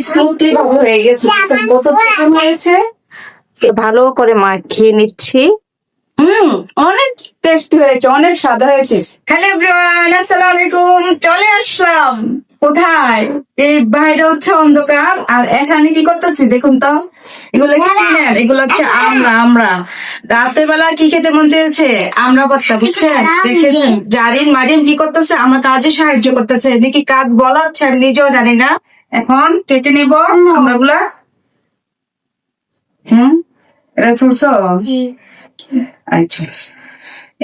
Smoothly ভাবে হয়ে গেছে, কত চিকন হয়েছে। ভালো করে মাখিয়ে নিচ্ছি। অনেক টেস্টি হয়েছে, অনেক স্বাদ হয়েছে। হ্যালো এভরিওয়ান, আসসালামু আলাইকুম। চলে আসলাম কোথায়? এই বাইরে হচ্ছে অন্ধকার, আর এখানে কি করতেছি দেখুন তো। এগুলো কিনেন, এগুলো হচ্ছে আমরা রাতের বেলা কি খেতে মন চেয়েছে, আমরা ভর্তা, বুঝছেন? দেখেছেন জারিন মারিন কি করতেছে, আমার কাজে সাহায্য করতেছে। এদিকে কাজ বলা হচ্ছে, আমি নিজেও জানি না। এখন কেটে নিব আমরা গুলা। এটা ছুড়ছো? আচ্ছা,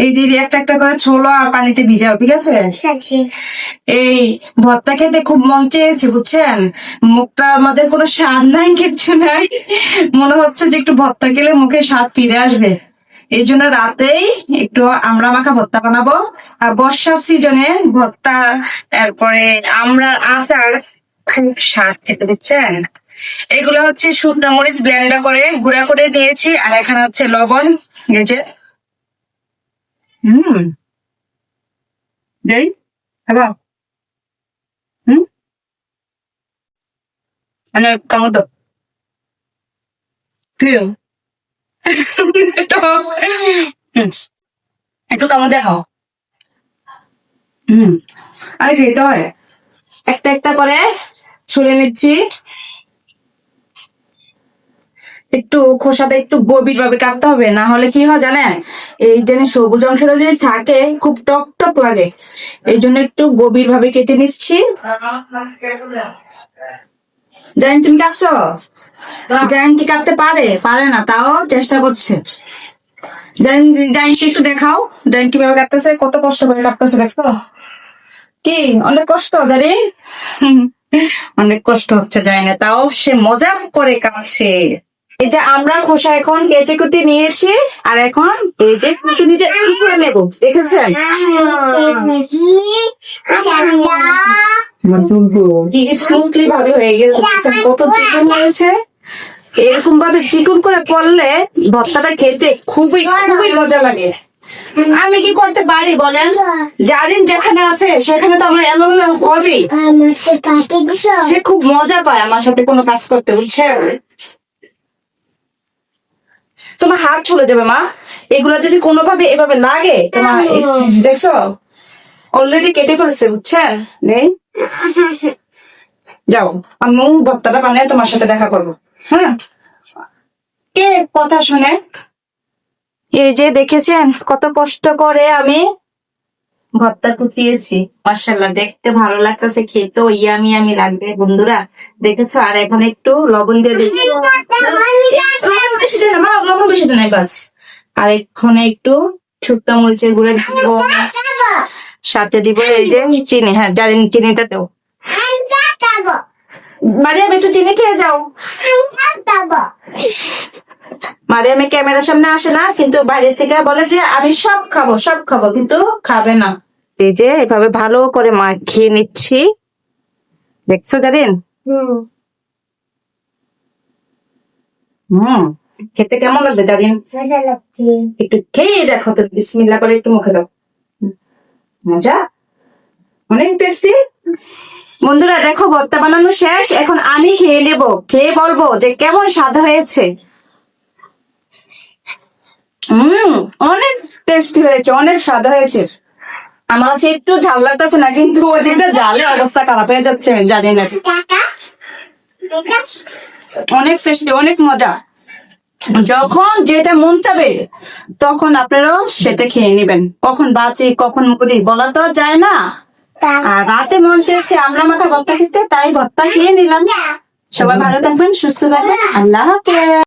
এই দিদি একটা একটা করে ছোলো আর পানিতে ভিজাও, ঠিক আছে? এই ভর্তা খেতে খুব মন চেয়েছে, বুঝছেন? মুখটা আমাদের কোনো স্বাদ নাই, কিচ্ছু নাই, মনে হচ্ছে যে একটু ভর্তা খেলে মুখে স্বাদ ফিরে আসবে। এই জন্য রাতেই একটু আমরা মাখা ভর্তা বানাবো। আর বর্ষার সিজনে ভর্তা, তারপরে আমরার আচার খুব স্বাদ খেতে, বুঝছেন? এগুলো হচ্ছে শুকনো মরিচ ব্লেন্ডার করে গুঁড়া করে নিয়েছি, আর এখানে হচ্ছে লবণ, এই যে দেই হ্যালো মানে কামো তো প্রিয় একটু কামো দেখাও। আরে খেতে হয়, একটা একটা করে ছুলে নিচ্ছি। একটু খোসাটা একটু গভীর ভাবে কাটতে হবে, না হলে কি হয় জানেন, এই যে সবুজ অংশটা যদি থাকে খুব টক টক লাগে। এই জন্য একটু গভীর ভাবে কেটে নিচ্ছি। জানেন তুমি কাটছো? জানেন কি কাটতে পারে পারে না, তাও চেষ্টা করছে। জানেন কি একটু দেখাও, জানেন কিভাবে কাটতেছে, কত কষ্ট করে কাটতেছে, দেখছো? কি অনেক কষ্ট জানি, অনেক কষ্ট হচ্ছে, যায় না, তাও সে মজা করে কাটছে। এই যে আমরা খোসা এখন কেটে কুটে নিয়েছি, আর এখন এই যে কুচুনিতে নেব, দেখেছেন? স্মুথলি ভাবে হয়ে গেছে, কত চিকন হয়েছে। এরকম ভাবে চিকন করে পড়লে ভর্তাটা খেতে খুবই খুবই মজা লাগে। আমি কি করতে পারি বলেন? জারিন যেখানে আছে সেখানে তো আমরা এলোমেলো হবেই। সে খুব মজা পায় আমার সাথে কোনো কাজ করতে, বুঝছেন? তোমার হাত চলে যাবে মা, এগুলা যদি কোনোভাবে এভাবে লাগে তোমার, দেখছো অলরেডি কেটে ফেলছে, বুঝছেন? নেই, যাও আমি ভর্তাটা বানিয়ে তোমার সাথে দেখা করবো। হ্যাঁ, কে কথা শুনে? এই যে দেখেছেন কত কষ্ট করে আমি ভর্তা কুচিয়েছি, মাশাআল্লাহ দেখতে ভালো লাগতেছে, খেতেও ইয়ামি ইয়ামি লাগবে বন্ধুরা, দেখেছো? আর এখন একটু লবণ দিয়ে দিই, বেশি দেয় না মা, লবণ বেশি দেয় নাই বাস। আর এখানে একটু শুকনো মরিচের গুঁড়ো দিব, সাথে দিব এই যে চিনি। হ্যাঁ জানি, চিনিটা দেও। মারিয়াম একটু চিনি খেয়ে যাও। মারিয়াম ক্যামেরার সামনে আসে না, কিন্তু বাইরে থেকে বলে যে আমি সব খাবো সব খাবো, কিন্তু খাবে না। এই যে এভাবে ভালো করে মাখিয়ে নিচ্ছি, দেখছো জানেন? খেতে কেমন লাগবে জানেন? একটু খেয়ে দেখো তো, বিসমিল্লাহ করে একটু মুখে দাও। মজা, অনেক টেস্টি। বন্ধুরা দেখো ভর্তা বানানো শেষ, এখন আমি খেয়ে নেব, খেয়ে বলবো যে কেমন স্বাদ হয়েছে। অনেক টেস্টি হয়েছে, অনেক স্বাদ হয়েছে। আমার কাছে একটু ঝাল লাগতেছে না, কিন্তু ওদিকটা ঝালে অবস্থা খারাপ হয়ে যাচ্ছে, আমি জানি না। অনেক টেস্টি, অনেক মজা। যখন যেটা মন চাবে তখন আপনারাও সেটা খেয়ে নিবেন। কখন বাঁচি কখন করি বলা তো যায় না। আর রাতে মন চেয়েছে আমরা মাখা ভর্তা খেতে, তাই ভর্তা খেয়ে নিলাম। সবাই ভালো থাকবেন, সুস্থ থাকবেন, আল্লাহ হাফেজ।